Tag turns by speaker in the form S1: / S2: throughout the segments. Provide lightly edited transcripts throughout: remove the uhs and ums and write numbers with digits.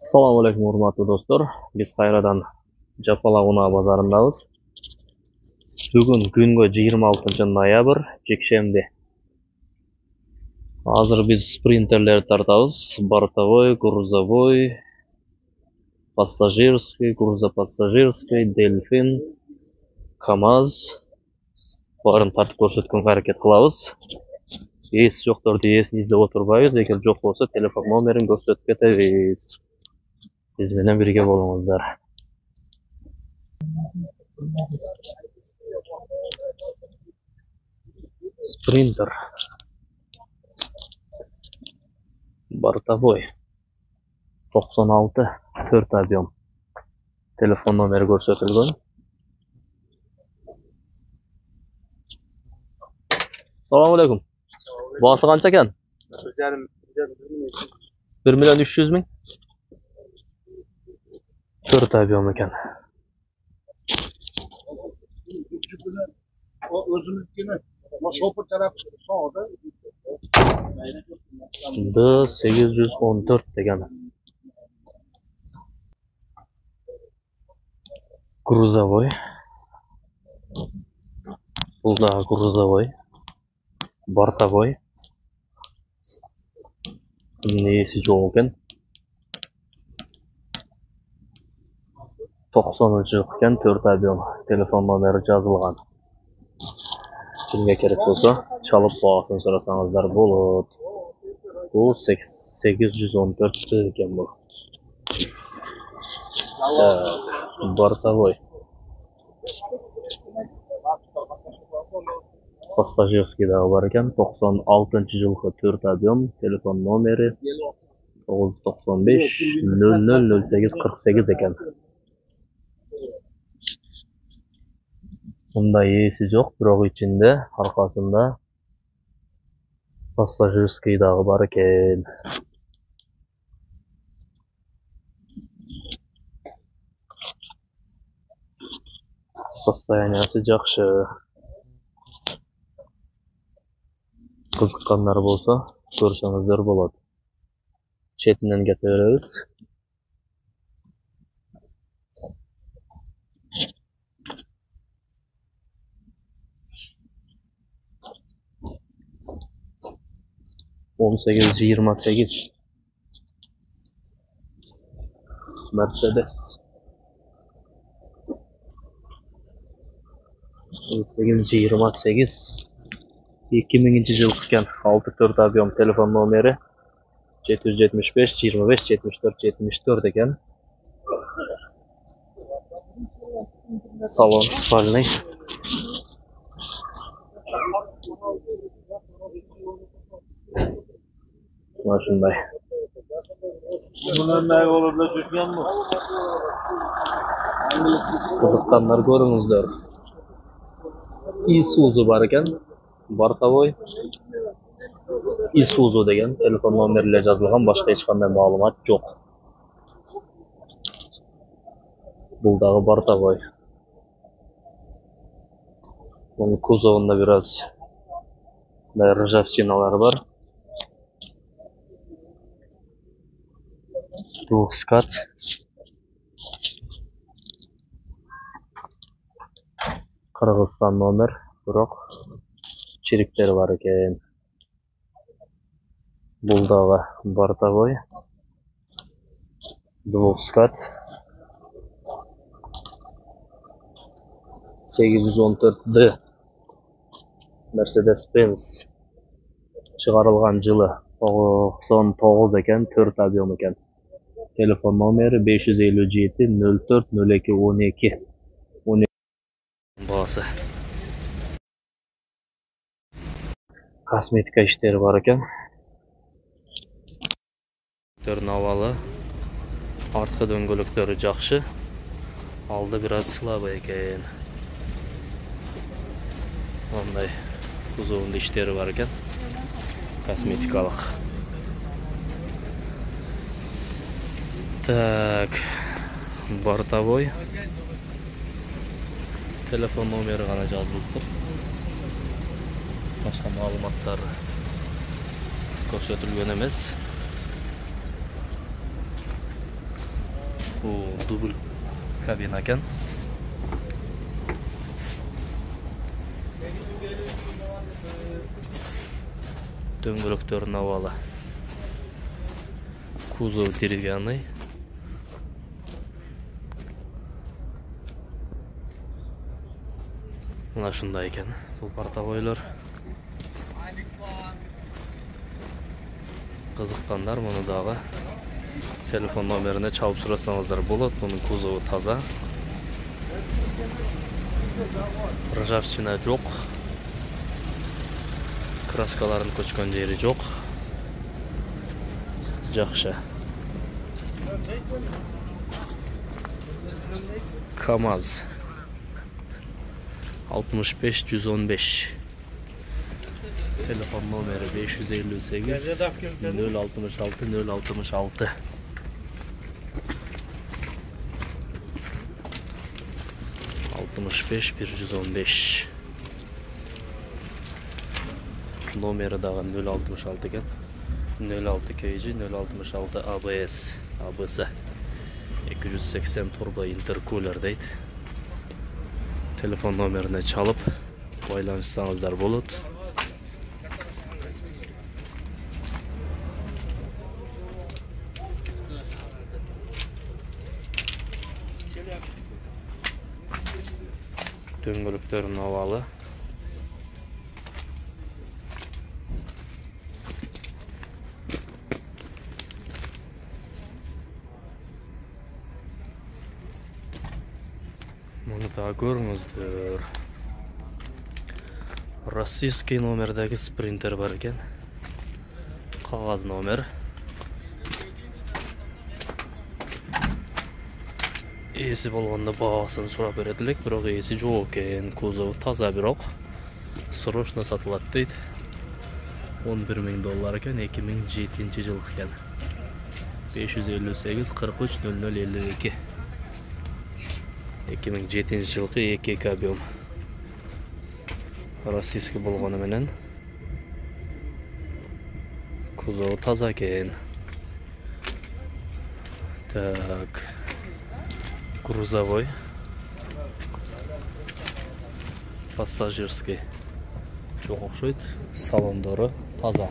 S1: Assalamu alaykum hurmatli do'stlar. Biz qayradan Japalaguna bozorindamiz. Bugun kunga 26-noyabr, jekşembe. Hozir biz sprinterler tartamiz. Бортовой, грузовой, пассажирский, грузопассажирский, Delfin, KAMAZ. Bарын tartib ko'rsatgan harakat qilamiz. Esi yo'qlarni esini izlab o'tirmaymiz. Agar yo'q bo'lsa, telefon nomerini ko'rsatib ketamiz. Biz bilan birga bo'lingizlar. Sprinter. Бортовой. 96 4 объем. Telefon nomeri ko'rsatilgan. Assalomu alaykum. Bosi qancha ekan? 1.300.000. 4 объем ekan.
S2: Şoför tarafı sağda.
S1: D814 degan. Грузовой. Bu da грузовой. Бортовой. Nesi yo'q ekan. 90-yil ekan, 4 объем. Telefon nomeri yozilgan. Kimga kerak bo'lsa, chalib bahosin so'rasangizlar bo'ladi. Bu 814 ekan bu. Бортовой. Пассажирский da var ekan, 96-yilgi 4 объем. Telefon nomeri 995 0008 48 ekan. Bunda esi yo'q, biroq içinde, arkasında пассажирский dağı var ekan. Sostoyaniyasi yaxshi. Qiziqqanlar bo'lsa, ko'rsangizlar bo'ladi. Chetidan gapiramiz. On 28 Mercedes 1828 2000-yil ekan, 64 объем. Telefon nomeri 775 25 74 74 ekan. Salon spalniy. Mana shunday.
S2: Bundan ne olur da düşman mı?
S1: Qiziqqanlar ko'ringizlar. Isuzu bor ekan. Бортовой. Isuzu degan telefon nomerlari yozilgan, boshqa hech qanday ma'lumot yo'q. Buldagi Бортовой. Bunun kuzovunda biraz rjavchinalar var. Двухскат. Qirg'iziston nomer, biroq chirikleri var ekan. Buldagi Бортовой. Двухскат. 814D. Mercedes-Benz. Çıkarılgan yılı 99 ekan, 4 объем ekan. Telefon nomeri 557 04 02 12. Bahası. Kosmetika işleri var ekan. Havalı. Artqı döngülükleri yaxşı. Aldı biraz slabo ekan. Onday kuzovunda işleri var ekan. Kosmetikalık. Так, Бортовой. Telefon nomeri gana yazılıptır. Başka malumatlar ko'rsatilgan emas. Bu dubl kabina ekan. Дөңгелектөрүн абалы. Кузов деревянный. Мына шундай экен. Бул портовойлор. Кызыккандар муну дагы телефон номерине чалып сурасаңыздар болот. Мунун кузову таза. Ржавчина жок. Краскаларын көчкөн жери жок. Жакшы. КамАЗ 65-115. Telefon номери 558 066 066. Altmış 115. Номері дағы 066 екен. 06 KG 066 ABS. ABS 280 турбо интеркулер дейді. Телефон номеріне чалып байланышсаңыздар болот. Дөңгөлөктөрүн абалы. Муну да көрүңүздөр. Российский номердеги спринтер бар экен. Кагаз номер. Эси болгондо баасын сурап берет элек, бирок эси жок экен. Кузову таза бирок срочно сатылат дейт. $11.000 экен, 2007 жыл экен. 558 43 0052. 2007 жылкы 2 объем. Российский болгону менен кузову таза экен. Так. Грузовой. Пассажирский. Çok окшойт. Салондору таза.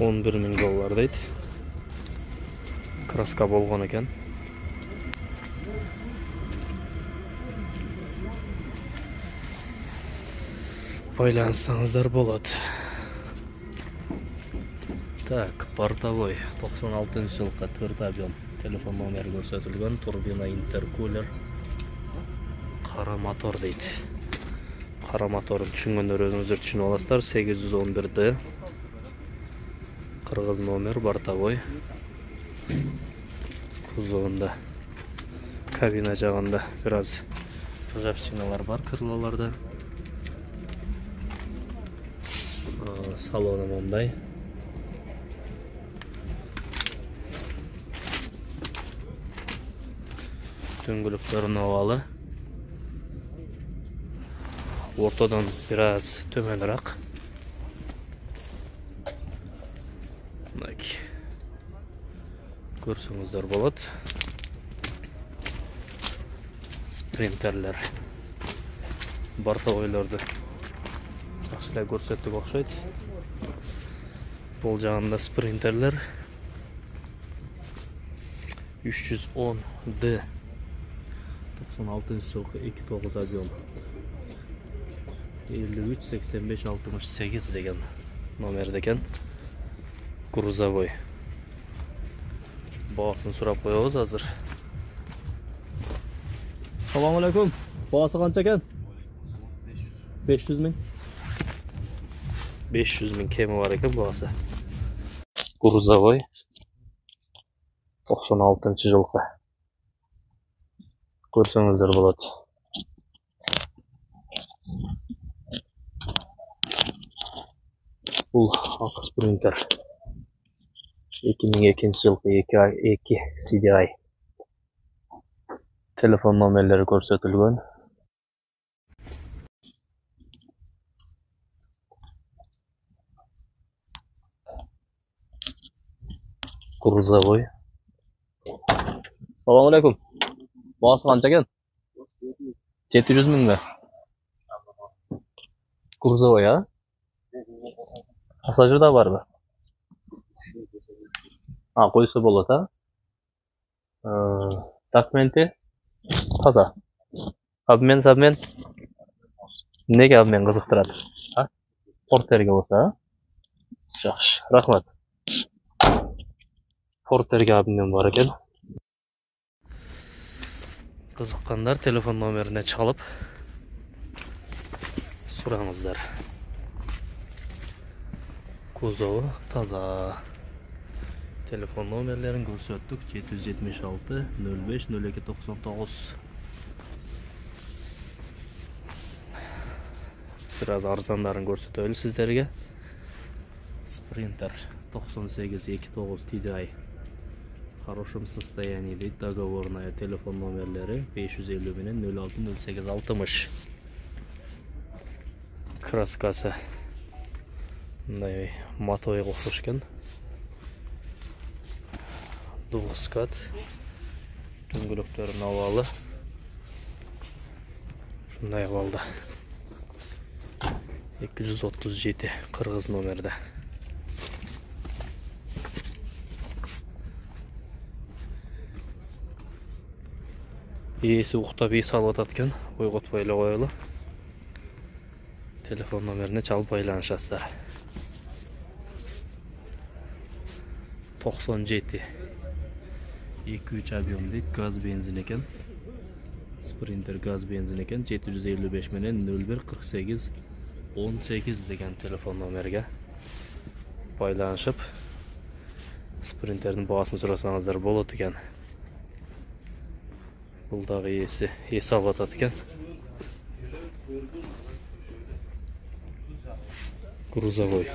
S1: $11.000 дейт. Краска болгон экен. Байланышсаңыздар болот. Так, портовой 96 жылкы 4 объем. Телефон номери көрсөтүлгөн. Турбина интеркулер. Кара мотор дейт. Кара моторун түшүнгөндөр өзүңүздөр түшүнүп аласыздар. 811D. Кыргыз номер, бортовой. Кузовунда кабина жагында бираз ржавчиналар бар крылолордо. Салону мындай. Дөңгөлөктөрүн абалы. Ортодон бираз төмөнүрөөк. Көрсөңүздөр болот. Спринтерлер. Бортовойлорду жакшылай көрсөттүк окшойт. Бул жагында спринтерлер 310D 96 жылкы 2.9 объем. 53 85 68 деген номерде экен. Грузовой. Баасын сурап коебуз азыр. Салам алейкум. Баасы канча экен? 500 миң. 500 миң кеми бар экен баасы. Грузовой. 96 жылкы. Көрсөңүздөр болот. Бул ак спринтер. 2002 жылкы 2 CDI. Телефон номерлери көрсөтүлгөн. Грузовой. Assalomu alaykum. Boğaz qancha ekan? 700 mingmi? Грузовой, ha? Passajir da bormi? Ha, qo'ysa bo'ladi, ha? Dokumenti toza. Обмен. Nega obmen qiziqtiradi? Ha? Porterga bo'lsa, ha? Yaxshi, rahmat. Porterga obmen bor ekan. Qiziqqanlar telefon nomerini chalib so'rangizlar. Kuzovi toza. Telefon nomerlerini ko'rsatdik. 776 05 02 99. Biraz arzonlarini ko'rsataylik sizlarga. Sprinter 9829 TDI. В хорошем состоянии, договорная, телефон номерлери 550 06 08 60. Краскасы мындай матойга окшошкан. Двухскат. Дөңгөлөктөрүн абалы. Шундай абалда. 237 кыргыз номерде. Иесі уқтап ес алып атқан, ойғытпайлы қойылы. Телефон номеріне чалып байланышасыздар. 97 2-3 объем дейді, газ бензин екен. Спринтер газ бензин екен. 755 менен 01 48 18 деген телефон номерге байланышып спринтердің бағасын сұрасаңыздар болады екен. Бұлдағы есі алып атады екен. Грузовой.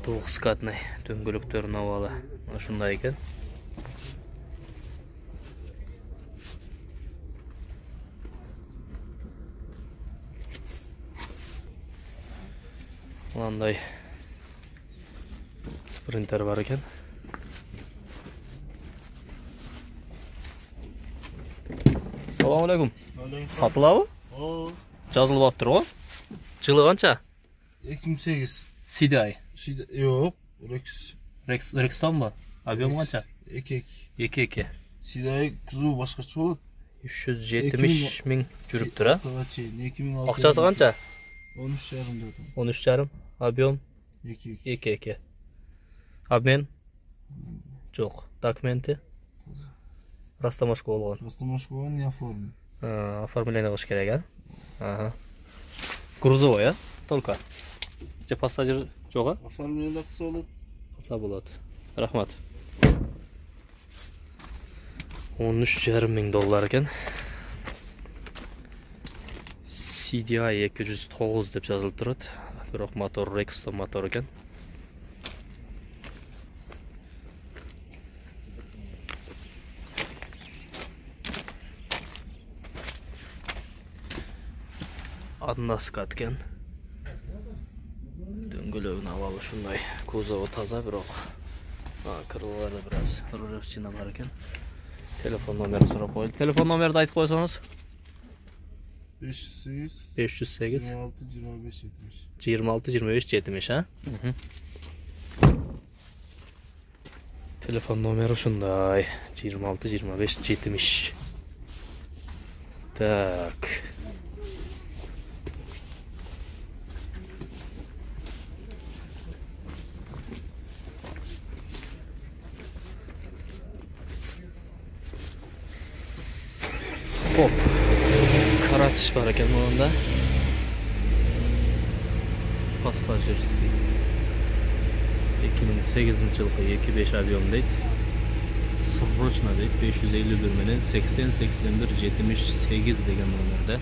S1: Двухскатный дөңгөлөктөрүн абалы. Ушундай екен. Мындай спринтер бар екен. Assalomu alaykum. Satılabı? Жазылып ап тұр ғой? Жылы қанша?
S2: 2008.
S1: CDI.
S2: Yok.
S1: Rexton mu? Объем қанша?
S2: 2. CDI kuzu başqacha болады.
S1: 370 мың жүріп тұр, а?
S2: 2006.
S1: Ақшасы қанша?
S2: 13,5 дедім.
S1: 13,5. Объем 2. Обмен? Жоқ. Документі? Растамашка болған.
S2: Растамашка болған, не оформлен.
S1: Оформление қылыш керек, а? Грузовой, а? Только. Же пассажир жоға?
S2: Оформление қылса болады.
S1: Қылса болады. Рахмат. 13,5 мың доллар екен. CDI 209 деп жазылып тұрады. Бірақ мотор Rexton мотор екен. Аднаскат екен. Дөңгөлөгүн абалы ушундай. Кузову таза, бирок крылаларда біраз ржавчина бар екен. Телефон номерін сұрап қойды. Телефон номерді айтып қойсаңыз? 508 26 25 70, а? Телефон номері ушундай. 26 25 70. Так. Hop. Karatış var ekan bunda. Passajirskiy. 2008 yılkı 25 объем deydi. Sırrochna deydi. 551 menen 80 81 78 деген номерде.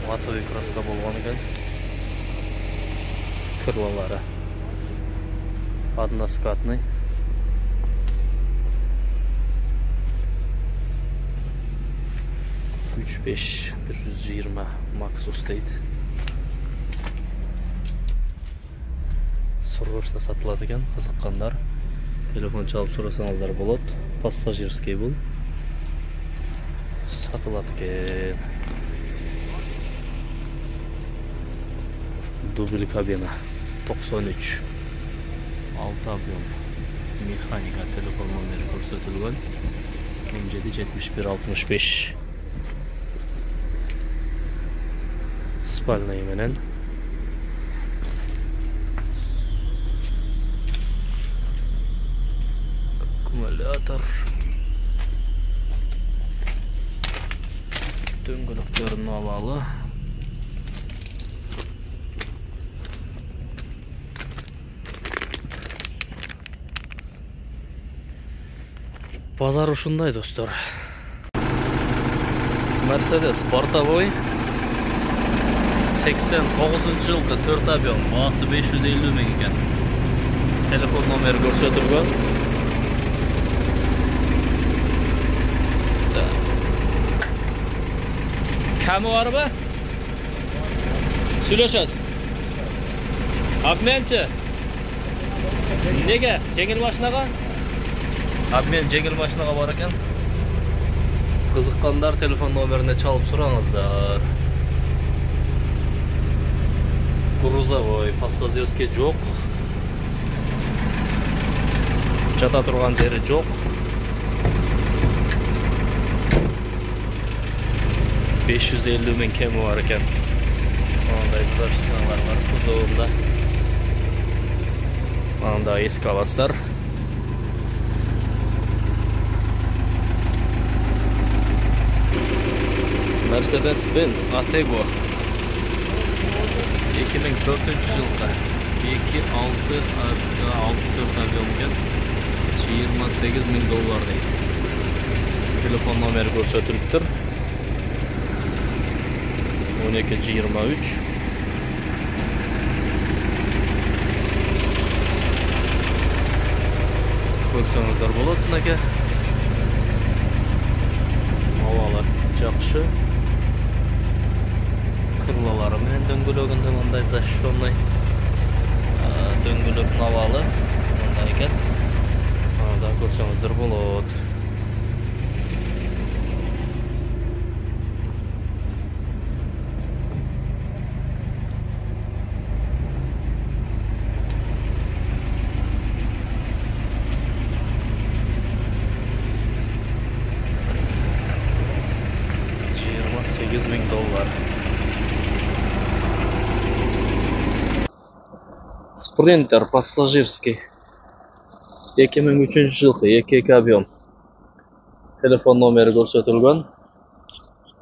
S1: Матовый краска болгон экен. Крылалары. Односкатный. 35 120 Maxus deydi. Сұрғышта сатылады екен, қызыққандар телефон çalып сұрасаңыздар болады. Пассажирский бұл сатылады екен. Дубль кабина 93 6 объем механика телефон номері көрсетілген 17 71 65 спальный менен аккумулятор дөңгелектерін алалы. Базар ушундай достор. Mercedes портовой 89 жылғы 4 объем, басы 550 мың екен. Телефон номері көрсетілген. Кәмі бар ба? Сөйлешесіз. Обменші. Неге? Жеңіл машинаға? Обмен жеңіл машинаға бар екен. Қызыққандар телефон номеріне çalып сұраңыздар. Грузовой, пассажирский жоқ. Жата тұрған жері жоқ. 550 мың кемі бар екен. Мынандай задашчысыналар бар кузовында. Мынандай ескі аластар. Mercedes-Benz Atego 2004 жылғы 2.64 объем екен. 28 мың доллар дейді. Телефон номері көрсетіліп тұр. 1223 көрсеңіздер болады неге. Ауалы жақшы. Крылалары мен дөңгелегінде мындай защищенный. Дөңгелек навалы мындай екен. Анда көрсеңіздер болады. $8,000. Спринтер пассажирский 2003 жылғы 2 объем. Телефон номері көрсетілген.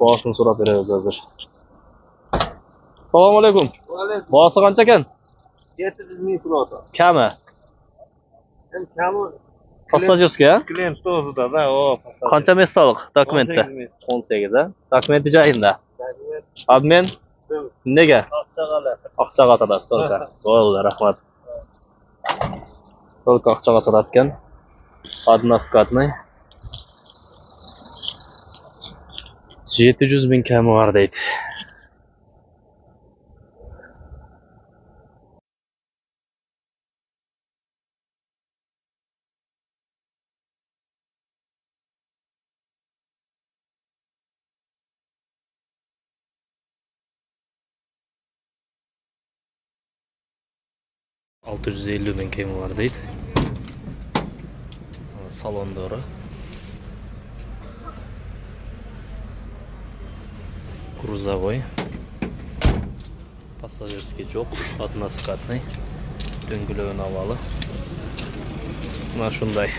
S1: Бағасын сұрап береміз әзір. Салам алейкум. Бағасы қанша екен?
S2: 700 мың сұрады.
S1: Кәмі?
S2: Кәмі
S1: Пассажирский, а?
S2: клиент тоже да, о, пассажир.
S1: Қанша месталық документі? 18, а? Документі жайында? Обмен? Неге? Ақшаға сатасыз только. Болды, рахмат. Только ақшаға сататкен. Односкатный. 700 мың кәмі бар дейді. $650 мың кемі бар дейді. Салондары. Грузовой. Пассажирский жоқ. Односкатный. Дөңгелегін авалы. Мына шундай.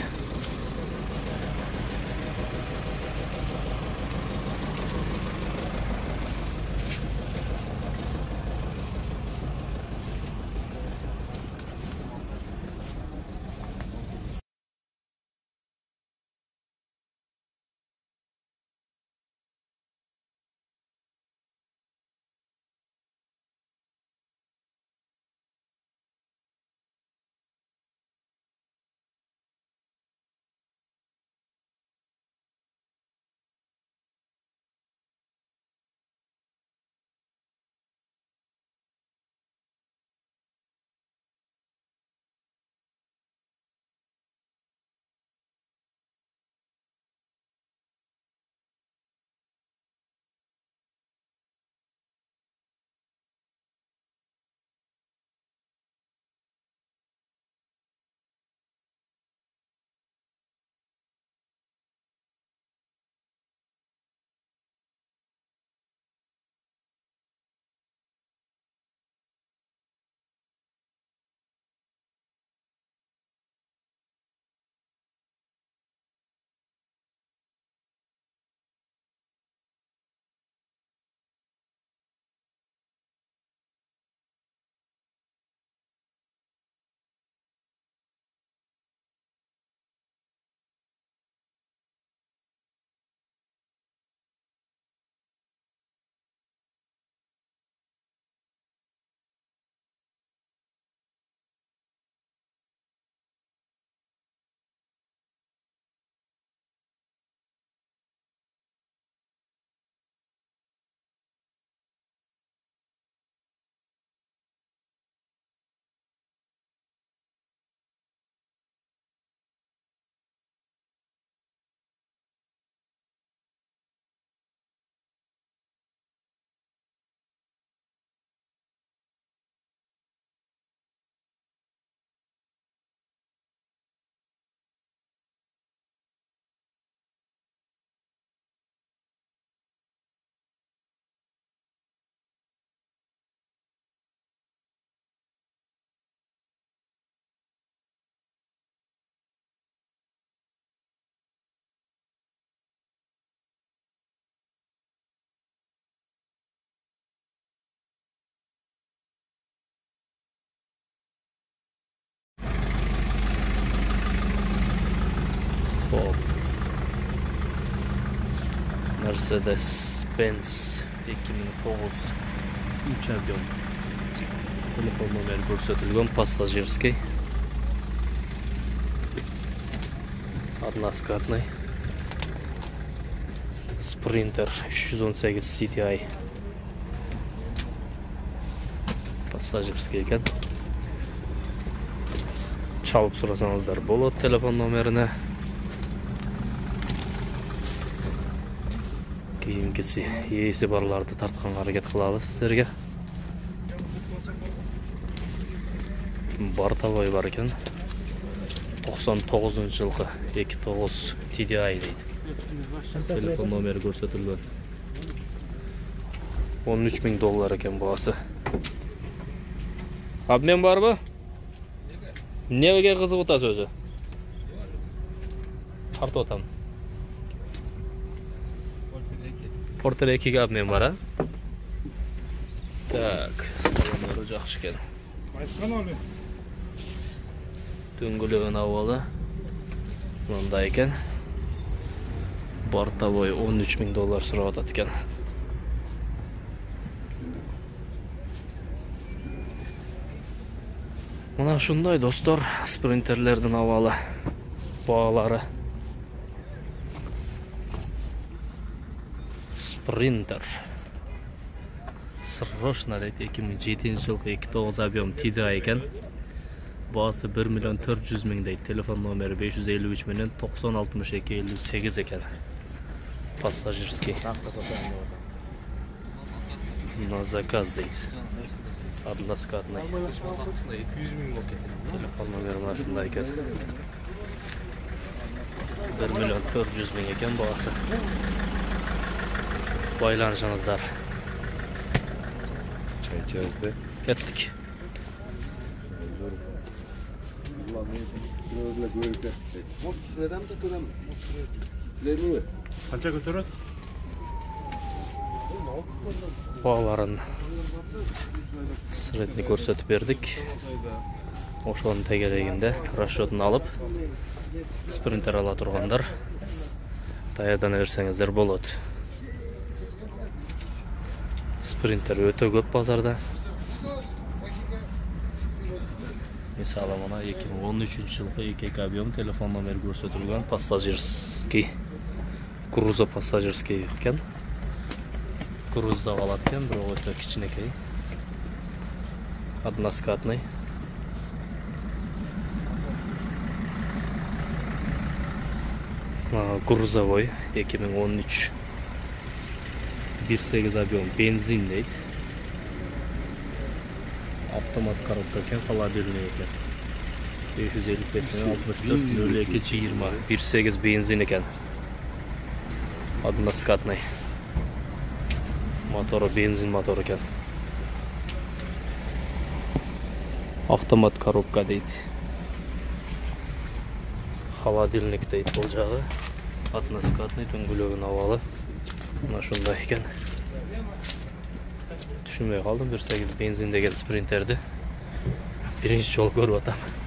S1: Mercedes-Benz 2009 3 объем. Telefon nomeri ko'rsatilgan passajirskiy. Односкатный. Sprinter 318 TDI. Passajirskiy ekan. Chalib so'rasangizdar bo'ladi telefon nomerini. Keyingisi yesi barlarni tartgan harakat qilamiz sizlarga. Bartavoy var ekan. 99-yilgi 29 TDI deydi. Telefon nomeri ko'rsatilgan. 13.000 dollar ekan bahası. Обмен barmi? Nega qiziq o'tasiz o'zi? Tart o'tam. Porter 2 ga обмен var ha? Tak, salonlar yaxshi ekan. Döngülüğün havalı. Bunda ekan. Bartavoy 13.000 dollar so'rab ekan. Mana shunday do'stlar, sprinterlerden havalı bağları. Sprinter. Sırroshna deydi 2007-yilgi 29 объем TDI ekan. Bahası 1.400.000 deydi. Telefon nomeri 553 milyon 90 62 58 ekan. Passajirskiy. На заказ deydi. Односкатный.
S2: 200.000
S1: Telefon nomeri mana shunday ekan. 1.400.000 ekan bahası. Baylanışınızlar.
S2: Çay içeride.
S1: Ketdik.
S2: Qancha ko'taradi?
S1: Bağların sırrını ko'rsatib berdik. Oşonun tegeleginde rashodni alıp sprinter ala turganlar tayadan versengizler bo'ladi. Sprinter öte ko'p bozorda. Mesela mana 2013-yilgi 2 объем telefon nomeri ko'rsatilgan passajirskiy. Cruze passajirskiy ekan. Cruzda qoladi ekan, biroq o'ta kichkinakay. Односкатный. Грузовой 2013 1.8 объем benzin deydi. Avtomat коробка ekan, холодильный ekan. 555 64 02 20 1.8 benzin ekan. Односкатный. Motoru benzin motor ekan. Avtomat коробка deydi. Холодильник deydi бұл жағы. Односкатный, дөңгөлөгүн havalı. Mana shunday ekan. Tushunmay qoldim, 1.8 benzin degan sprinterdi. Birinchi jol ko'rib o'taman.